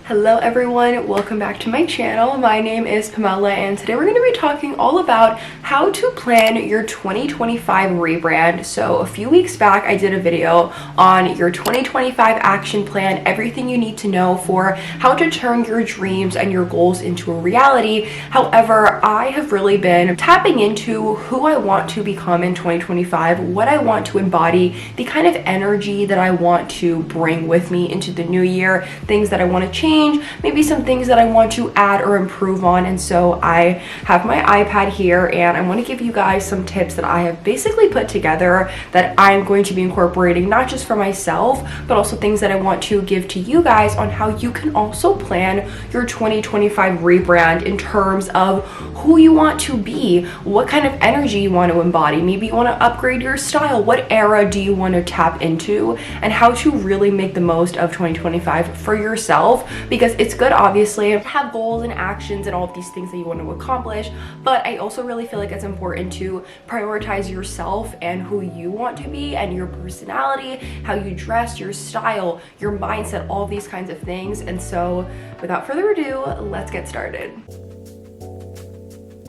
Hello everyone, welcome back to my channel. My name is Pamela and today we're going to be talking all about how to plan your 2025 rebrand. So a few weeks back I did a video on your 2025 action plan, everything you need to know for how to turn your dreams and your goals into a reality. However, I have really been tapping into who I want to become in 2025, what I want to embody, the kind of energy that I want to bring with me into the new year, things that I want to change, maybe some things that I want to add or improve on. And so I have my iPad here and I want to give you guys some tips that I have basically put together that I'm going to be incorporating, not just for myself, but also things that I want to give to you guys on how you can also plan your 2025 rebrand in terms of who you want to be, what kind of energy you want to embody. Maybe you want to upgrade your style. What era do you want to tap into, and how to really make the most of 2025 for yourself. Because it's good, obviously, to have goals and actions and all of these things that you want to accomplish, but I also really feel like it's important to prioritize yourself and who you want to be and your personality, how you dress, your style, your mindset, all these kinds of things. And so without further ado, let's get started.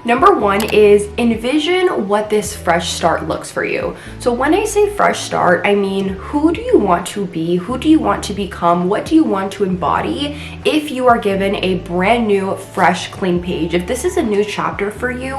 Number one is envision what this fresh start looks for you. So when I say fresh start, I mean, who do you want to be? Who do you want to become? What do you want to embody if you are given a brand new, fresh, clean page? If this is a new chapter for you,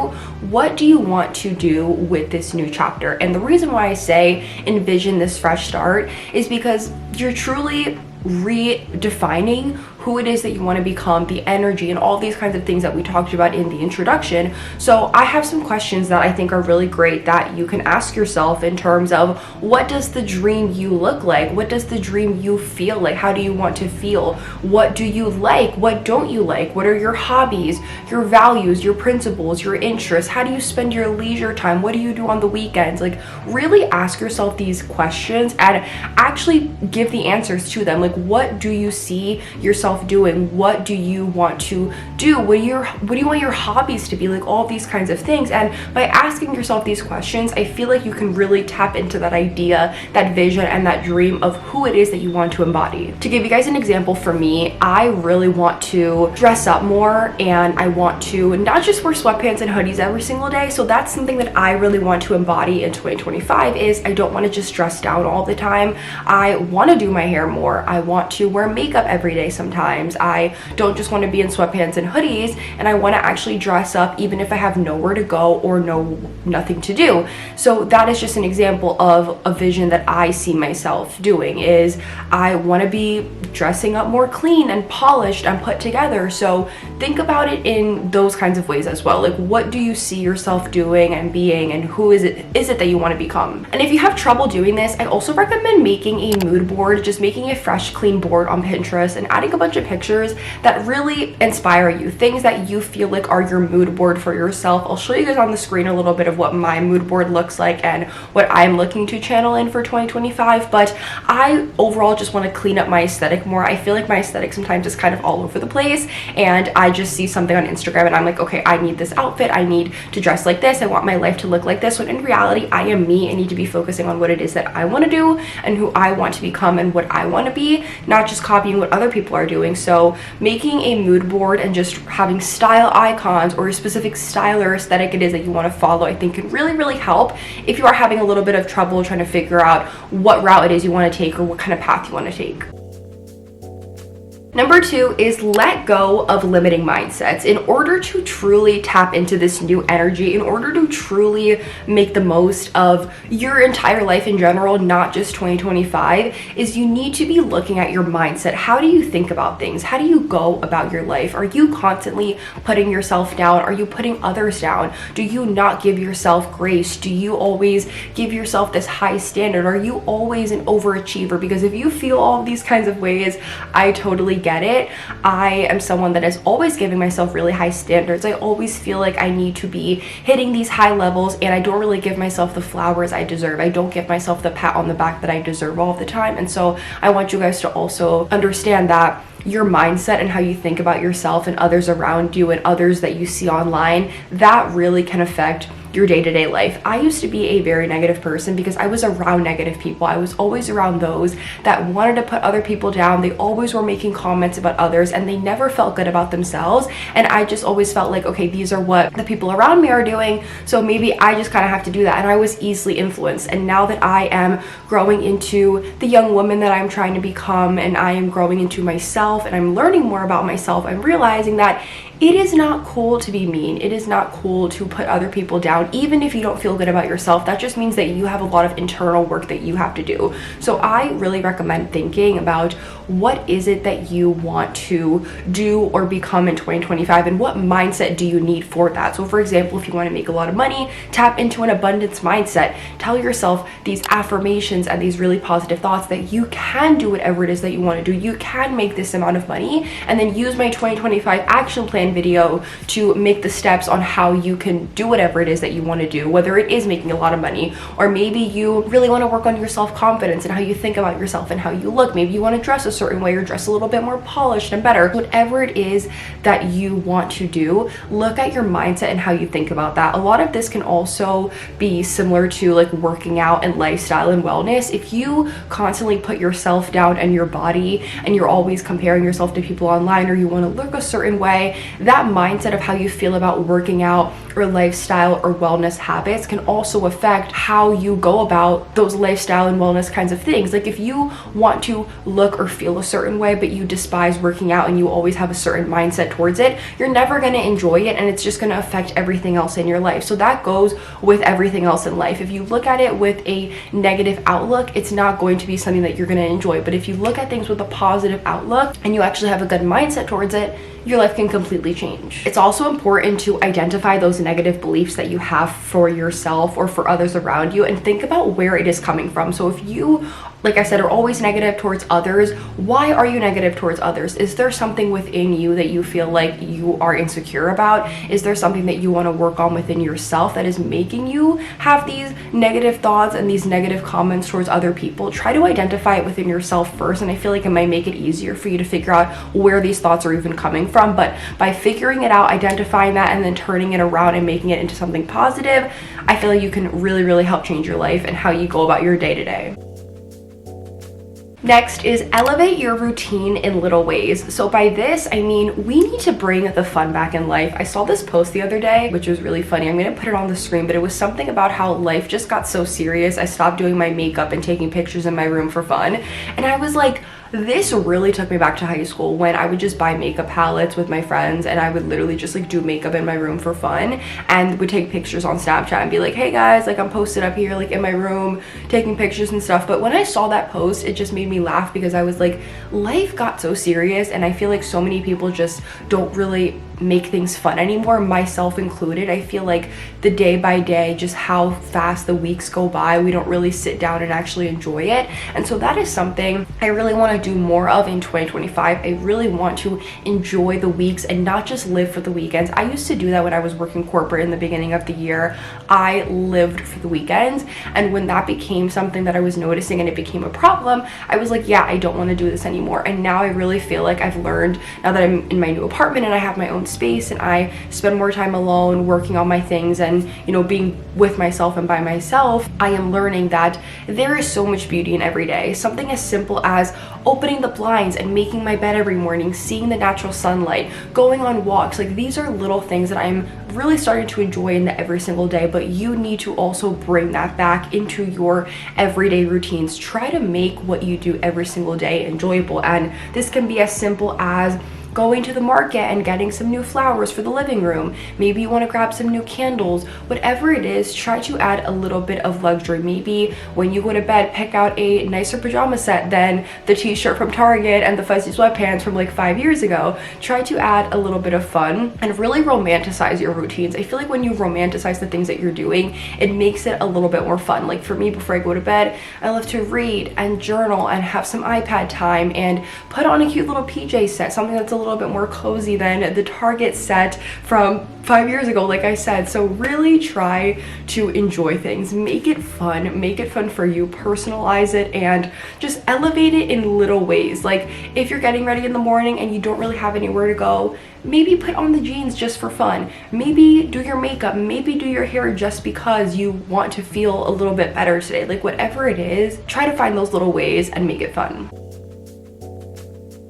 what do you want to do with this new chapter? And the reason why I say envision this fresh start is because you're truly redefining who it is that you want to become, the energy, and all these kinds of things that we talked about in the introduction. So I have some questions that I think are really great that you can ask yourself in terms of, what does the dream you look like? What does the dream you feel like? How do you want to feel? What do you like? What don't you like? What are your hobbies, your values, your principles, your interests? How do you spend your leisure time? What do you do on the weekends? Like, really ask yourself these questions and actually give the answers to them. Like, what do you see yourself doing? What do you want to do? What do you want your hobbies to be? Like, all these kinds of things. And by asking yourself these questions, I feel like you can really tap into that idea, that vision, and that dream of who it is that you want to embody. To give you guys an example, for me, I really want to dress up more, and I want to not just wear sweatpants and hoodies every single day. So that's something that I really want to embody in 2025. Is I don't want to just dress down all the time. I want to do my hair more. I want to wear makeup every day sometimes. I don't just want to be in sweatpants and hoodies, and I want to actually dress up even if I have nowhere to go or nothing to do. So that is just an example of a vision that I see myself doing. Is I want to be dressing up more clean and polished and put together. So think about it in those kinds of ways as well. Like, what do you see yourself doing and being, and who is it that you want to become? And if you have trouble doing this, I also recommend making a mood board, just making a fresh, clean board on Pinterest and adding a bunch of pictures that really inspire you, things that you feel like are your mood board for yourself. I'll show you guys on the screen a little bit of what my mood board looks like and what I'm looking to channel in for 2025, but I overall just want to clean up my aesthetic more. I feel like my aesthetic sometimes is kind of all over the place, and I just see something on Instagram and I'm like, okay, I need this outfit, I need to dress like this, I want my life to look like this, when in reality, I am me. I need to be focusing on what it is that I want to do and who I want to become and what I want to be, not just copying what other people are doing. So making a mood board and just having style icons or a specific style or aesthetic it is that you want to follow, I think can really help if you are having a little bit of trouble trying to figure out what route it is you want to take or what kind of path you want to take. Number two is let go of limiting mindsets. In order to truly tap into this new energy, in order to truly make the most of your entire life in general, not just 2025, is you need to be looking at your mindset. How do you think about things? How do you go about your life? Are you constantly putting yourself down? Are you putting others down? Do you not give yourself grace? Do you always give yourself this high standard? Are you always an overachiever? Because if you feel all these kinds of ways, I totally get it. I am someone that is always giving myself really high standards. I always feel like I need to be hitting these high levels, and I don't really give myself the flowers I deserve. I don't give myself the pat on the back that I deserve all the time. And so I want you guys to also understand that your mindset and how you think about yourself and others around you and others that you see online, that really can affect your day-to-day life. I used to be a very negative person because I was around negative people. I was always around those that wanted to put other people down. They always were making comments about others and they never felt good about themselves. And I just always felt like, okay, these are what the people around me are doing, so maybe I just kind of have to do that. And I was easily influenced. And now that I am growing into the young woman that I'm trying to become, and I am growing into myself and I'm learning more about myself, I'm realizing that it is not cool to be mean. It is not cool to put other people down, even if you don't feel good about yourself. That just means that you have a lot of internal work that you have to do. So I really recommend thinking about what is it that you want to do or become in 2025, and what mindset do you need for that. So for example, if you want to make a lot of money, tap into an abundance mindset. Tell yourself these affirmations and these really positive thoughts that you can do whatever it is that you want to do. You can make this amount of money, and then use my 2025 action plan video to make the steps on how you can do whatever it is that you want to do, whether it is making a lot of money, or maybe you really want to work on your self-confidence and how you think about yourself and how you look. Maybe you want to dress a certain way or dress a little bit more polished and better. Whatever it is that you want to do, look at your mindset and how you think about that. A lot of this can also be similar to like working out and lifestyle and wellness. If you constantly put yourself down and your body, and you're always comparing yourself to people online, or you want to look a certain way, that mindset of how you feel about working out or lifestyle or wellness habits can also affect how you go about those lifestyle and wellness kinds of things. Like if you want to look or feel a certain way, but you despise working out and you always have a certain mindset towards it, you're never going to enjoy it, and it's just going to affect everything else in your life. So that goes with everything else in life. If you look at it with a negative outlook, it's not going to be something that you're going to enjoy. But if you look at things with a positive outlook and you actually have a good mindset towards it, your life can completely change. It's also important to identify those negative beliefs that you have for yourself or for others around you, and think about where it is coming from. So if you, like I said, are always negative towards others, why are you negative towards others? Is there something within you that you feel like you are insecure about? Is there something that you want to work on within yourself that is making you have these negative thoughts and these negative comments towards other people? Try to identify it within yourself first, and I feel like it might make it easier for you to figure out where these thoughts are even coming from. But by figuring it out, identifying that, and then turning it around and making it into something positive, I feel like you can really help change your life and how you go about your day-to-day. Next is elevate your routine in little ways. So by this, I mean, we need to bring the fun back in life. I saw this post the other day, which was really funny. I'm gonna put it on the screen, but it was something about how life just got so serious. I stopped doing my makeup and taking pictures in my room for fun. And I was like, this really took me back to high school, when I would just buy makeup palettes with my friends and I would literally just like do makeup in my room for fun, and would take pictures on Snapchat and be like, hey guys, like I'm posted up here like in my room taking pictures and stuff. But when I saw that post, it just made me laugh, because I was like, life got so serious, and I feel like so many people just don't really make things fun anymore, myself included. I feel like the day by day, just how fast the weeks go by, we don't really sit down and actually enjoy it. And so that is something I really want to do more of in 2025. I really want to enjoy the weeks and not just live for the weekends. I used to do that when I was working corporate in the beginning of the year. I lived for the weekends, and when that became something that I was noticing and it became a problem, I was like, yeah, I don't want to do this anymore. And now I really feel like I've learned, now that I'm in my new apartment and I have my own space and I spend more time alone working on my things and, you know, being with myself and by myself, I am learning that there is so much beauty in every day. Something as simple as opening the blinds and making my bed every morning, seeing the natural sunlight, going on walks. Like, these are little things that I'm really starting to enjoy in the every single day, but you need to also bring that back into your everyday routines. Try to make what you do every single day enjoyable, and this can be as simple as going to the market and getting some new flowers for the living room. Maybe you want to grab some new candles. Whatever it is, try to add a little bit of luxury. Maybe when you go to bed, pick out a nicer pajama set than the t-shirt from Target and the fuzzy sweatpants from like 5 years ago. Try to add a little bit of fun and really romanticize your routines. I feel like when you romanticize the things that you're doing, it makes it a little bit more fun. Like for me, before I go to bed, I love to read and journal and have some iPad time and put on a cute little PJ set, something that's a little little bit more cozy than the target set from 5 years ago, like I said. So really try to enjoy things, make it fun for you, personalize it, and just elevate it in little ways. Like if you're getting ready in the morning and you don't really have anywhere to go, maybe put on the jeans just for fun. Maybe do your makeup, maybe do your hair just because you want to feel a little bit better today. Like whatever it is, try to find those little ways and make it fun.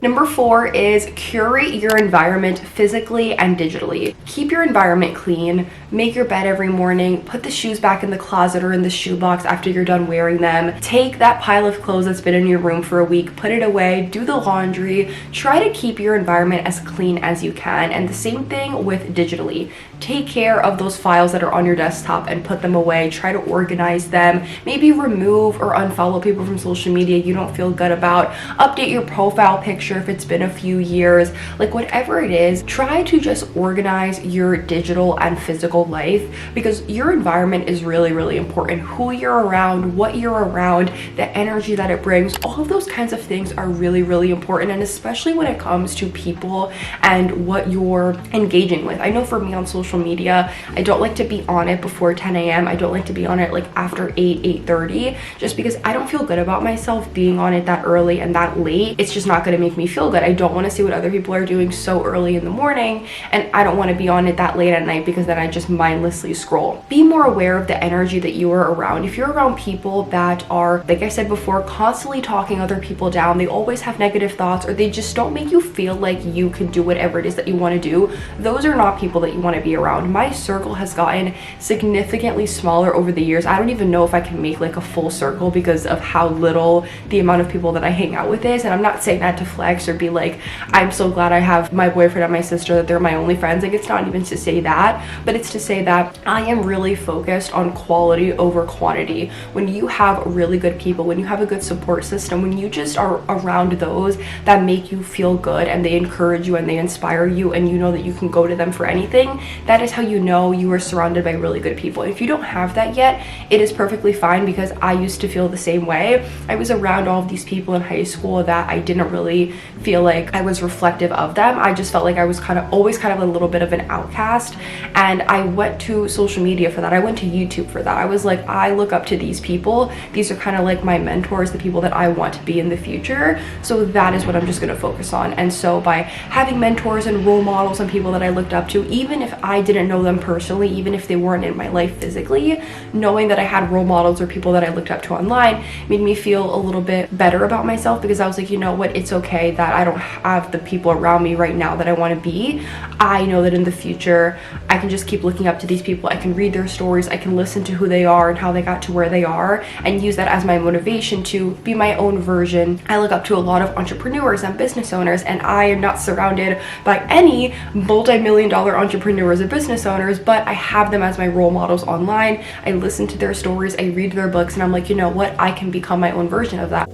Number 4 is curate your environment physically and digitally. Keep your environment clean, make your bed every morning, put the shoes back in the closet or in the shoebox after you're done wearing them. Take that pile of clothes that's been in your room for a week, put it away, do the laundry. Try to keep your environment as clean as you can. And the same thing with digitally. Take care of those files that are on your desktop and put them away. Try to organize them. Maybe remove or unfollow people from social media you don't feel good about. Update your profile picture if it's been a few years. Like whatever it is, try to just organize your digital and physical life, because your environment is really, really important. Who you're around, what you're around, the energy that it brings, all of those kinds of things are really, really important. And especially when it comes to people and what you're engaging with. I know for me on social media, I don't like to be on it before 10 a.m. I don't like to be on it like after 8:30, just because I don't feel good about myself being on it that early and that late. It's just not going to make me feel good. I don't want to see what other people are doing so early in the morning, and I don't want to be on it that late at night because then I just mindlessly scroll. Be more aware of the energy that you are around. If you're around people that are, like I said before, constantly talking other people down, they always have negative thoughts, or they just don't make you feel like you can do whatever it is that you want to do, those are not people that you want to be around. My circle has gotten significantly smaller over the years. I don't even know if I can make like a full circle because of how little the amount of people that I hang out with is. And I'm not saying that to flex or be like, I'm so glad I have my boyfriend and my sister, that they're my only friends. Like it's not even to say that, but it's to say that I am really focused on quality over quantity. When you have really good people, when you have a good support system, when you just are around those that make you feel good and they encourage you and they inspire you, and you know that you can go to them for anything, that is how you know you are surrounded by really good people. If you don't have that yet, it is perfectly fine, because I used to feel the same way. I was around all of these people in high school that I didn't really feel like I was reflective of them. I just felt like I was always kind of a little bit of an outcast, and I went to social media for that. I went to YouTube for that. I was like, I look up to these people. These are kind of like my mentors, the people that I want to be in the future. So that is what I'm just going to focus on. And so by having mentors and role models and people that I looked up to, even if I didn't know them personally, even if they weren't in my life physically, knowing that I had role models or people that I looked up to online made me feel a little bit better about myself, because I was like, you know what, it's okay that I don't have the people around me right now that I want to be. I know that in the future I can just keep looking up to these people. I can read their stories, I can listen to who they are and how they got to where they are, and use that as my motivation to be my own version. I look up to a lot of entrepreneurs and business owners, and I am not surrounded by any multi-million-dollar entrepreneurs or business owners, but I have them as my role models online. I listen to their stories, I read their books, and I'm like, you know what, I can become my own version of that.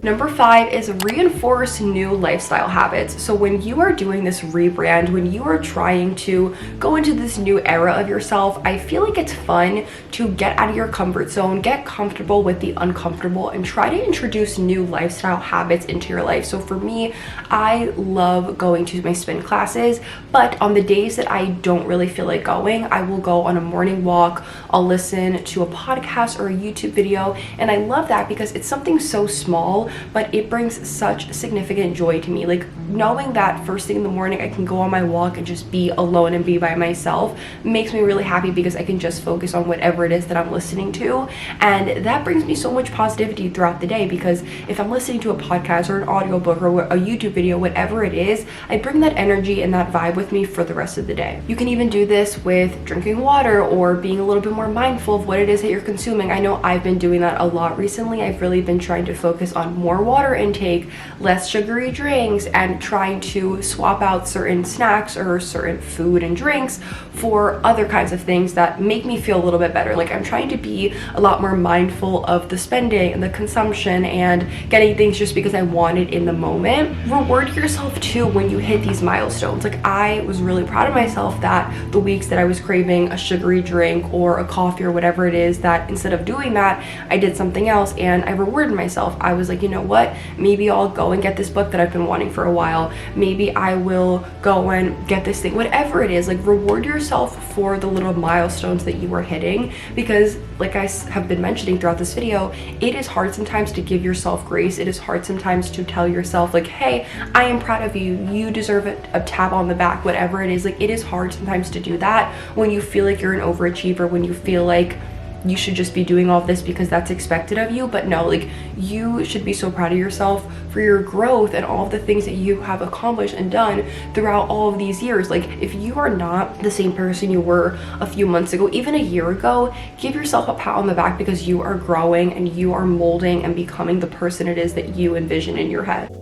Number 5 is reinforce new lifestyle habits. So when you are doing this rebrand, when you are trying to go into this new era of yourself, I feel like it's fun to get out of your comfort zone, get comfortable with the uncomfortable, and try to introduce new lifestyle habits into your life. So for me, I love going to my spin classes, but on the days that I don't really feel like going, I will go on a morning walk, I'll listen to a podcast or a YouTube video, and I love that because it's something so small, but it brings such significant joy to me. Like knowing that first thing in the morning I can go on my walk and just be alone and be by myself makes me really happy, because I can just focus on whatever it is that I'm listening to, and that brings me so much positivity throughout the day. Because if I'm listening to a podcast or an audiobook or a YouTube video, whatever it is, I bring that energy and that vibe with me for the rest of the day. You can even do this with drinking water or being a little bit more mindful of what it is that you're consuming. I know I've been doing that a lot recently. I've really been trying to focus on more water intake, less sugary drinks, and trying to swap out certain snacks or certain food and drinks for other kinds of things that make me feel a little bit better. Like I'm trying to be a lot more mindful of the spending and the consumption and getting things just because I want it in the moment. Reward yourself too when you hit these milestones. Like I was really proud of myself that the weeks that I was craving a sugary drink or a coffee or whatever it is, that instead of doing that, I did something else and I rewarded myself. I was like, you know what, maybe I'll go and get this book that I've been wanting for a while. Maybe I will go and get this thing, whatever it is. Like, reward yourself for the little milestones that you are hitting, because like I have been mentioning throughout this video, it is hard sometimes to give yourself grace. It is hard sometimes to tell yourself like, hey, I am proud of you, you deserve a tap on the back, whatever it is. Like, it is hard sometimes to do that when you feel like you're an overachiever, when you feel like you should just be doing all of this because that's expected of you. But no, like, you should be so proud of yourself for your growth and all of the things that you have accomplished and done throughout all of these years. Like, if you are not the same person you were a few months ago, even a year ago, give yourself a pat on the back, because you are growing and you are molding and becoming the person it is that you envision in your head.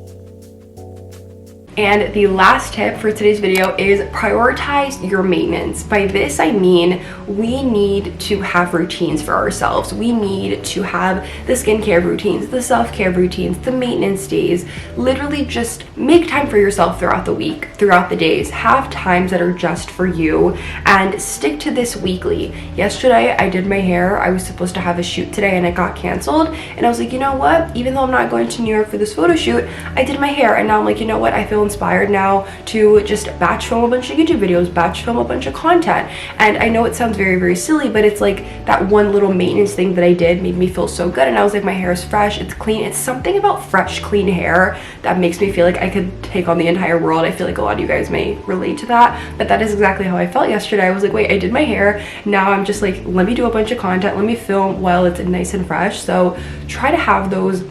And the last tip for today's video is prioritize your maintenance. By this, I mean we need to have routines for ourselves. We need to have the skincare routines, the self-care routines, the maintenance days. Literally just make time for yourself throughout the week, throughout the days. Have times that are just for you and stick to this weekly. Yesterday, I did my hair. I was supposed to have a shoot today and it got canceled. And I was like, you know what? Even though I'm not going to New York for this photo shoot, I did my hair. And now I'm like, you know what? I feel inspired now to just batch film a bunch of YouTube videos, batch film a bunch of content. And I know it sounds very, very silly, but it's like that one little maintenance thing that I did made me feel so good. And I was like, my hair is fresh, it's clean. It's something about fresh, clean hair that makes me feel like I could take on the entire world. I feel like a lot of you guys may relate to that, but that is exactly how I felt yesterday. I was like, wait, I did my hair. Now I'm just like, let me do a bunch of content. Let me film while it's nice and fresh. So try to have those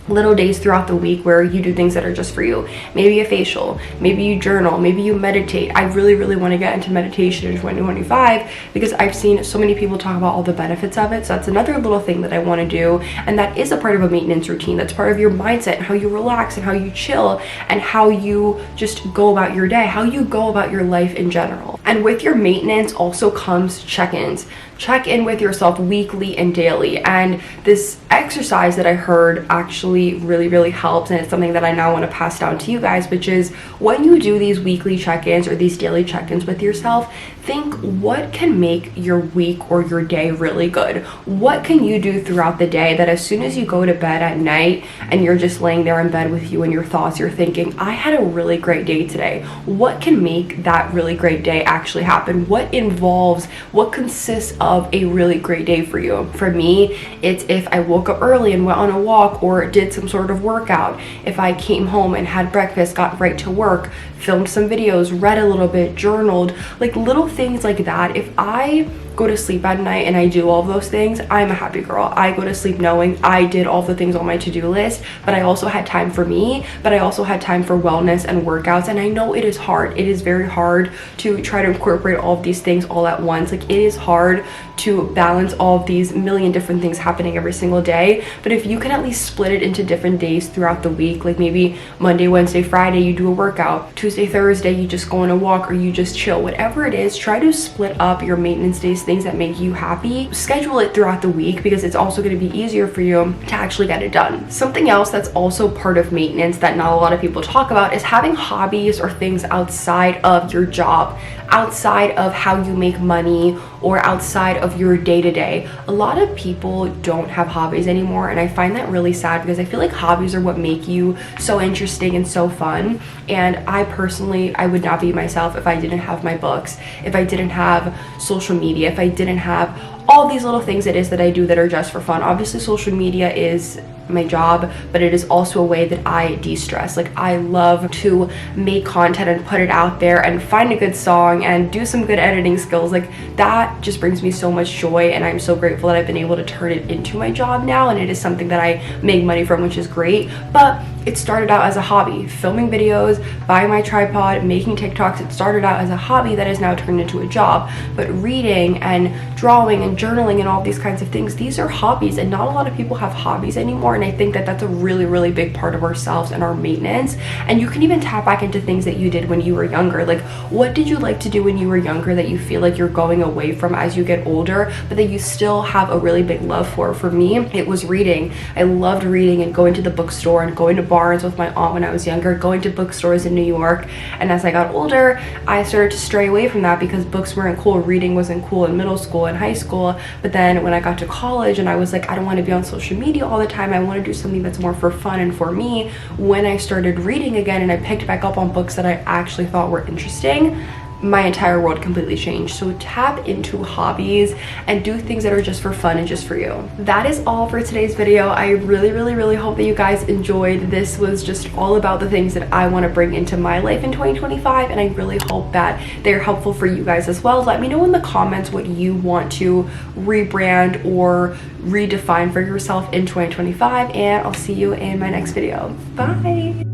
little days throughout the week where you do things that are just for you. Maybe a facial, maybe you journal, maybe you meditate. I really, really want to get into meditation in 2025 because I've seen so many people talk about all the benefits of it. So that's another little thing that I want to do, and that is a part of a maintenance routine. That's part of your mindset and how you relax and how you chill and how you just go about your day, how you go about your life in general. And with your maintenance also comes check-ins. Check in with yourself weekly and daily. And this exercise that I heard actually really, really helps, and it's something that I now want to pass down to you guys, which is when you do these weekly check-ins or these daily check-ins with yourself, think what can make your week or your day really good. What can you do throughout the day that as soon as you go to bed at night and you're just laying there in bed with you and your thoughts, you're thinking, I had a really great day today. What can make that really great day actually happen? What consists of a really great day for you? For me, it's if I woke up early and went on a walk or did some sort of workout. If I came home and had breakfast, got right to work, filmed some videos, read a little bit, journaled, like little things like that. If I go to sleep at night and I do all of those things, I'm a happy girl. I go to sleep knowing I did all the things on my to-do list, but I also had time for me, but I also had time for wellness and workouts. And I know it is hard. It is very hard to try to incorporate all of these things all at once. Like, it is hard to balance all of these million different things happening every single day. But if you can at least split it into different days throughout the week, like maybe Monday, Wednesday, Friday, you do a workout, Tuesday, Thursday, you just go on a walk or you just chill, whatever it is, try to split up your maintenance days, things that make you happy. Schedule it throughout the week because it's also going to be easier for you to actually get it done. Something else that's also part of maintenance that not a lot of people talk about is having hobbies or things outside of your job, outside of how you make money, or outside of your day-to-day. A lot of people don't have hobbies anymore, and I find that really sad because I feel like hobbies are what make you so interesting and so fun. And I personally, I would not be myself if I didn't have my books, if I didn't have social media, if I didn't have all these little things it is that I do that are just for fun. Obviously, social media is my job, but it is also a way that I de-stress. Like, I love to make content and put it out there and find a good song and do some good editing skills. Like, that just brings me so much joy, and I'm so grateful that I've been able to turn it into my job now, and it is something that I make money from, which is great. But it started out as a hobby, filming videos, buying my tripod, making TikToks. It started out as a hobby that is now turned into a job. But reading and drawing and journaling and all these kinds of things, these are hobbies, and not a lot of people have hobbies anymore. And I think that that's a really, really big part of ourselves and our maintenance. And you can even tap back into things that you did when you were younger. Like, what did you like to do when you were younger that you feel like you're going away from as you get older, but that you still have a really big love for? For me, it was reading. I loved reading and going to the bookstore and going to Barnes with my aunt when I was younger, going to bookstores in New York. And as I got older, I started to stray away from that because books weren't cool, reading wasn't cool in middle school and high school. But then when I got to college and I was like, I don't want to be on social media all the time, I want to do something that's more for fun and for me. When I started reading again and I picked back up on books that I actually thought were interesting, my entire world completely changed. So tap into hobbies and do things that are just for fun and just for you. That is all for today's video. I really hope that you guys enjoyed. This was just all about the things that I want to bring into my life in 2025, and I really hope that they're helpful for you guys as well. Let me know in the comments what you want to rebrand or redefine for yourself in 2025, and I'll see you in my next video. Bye.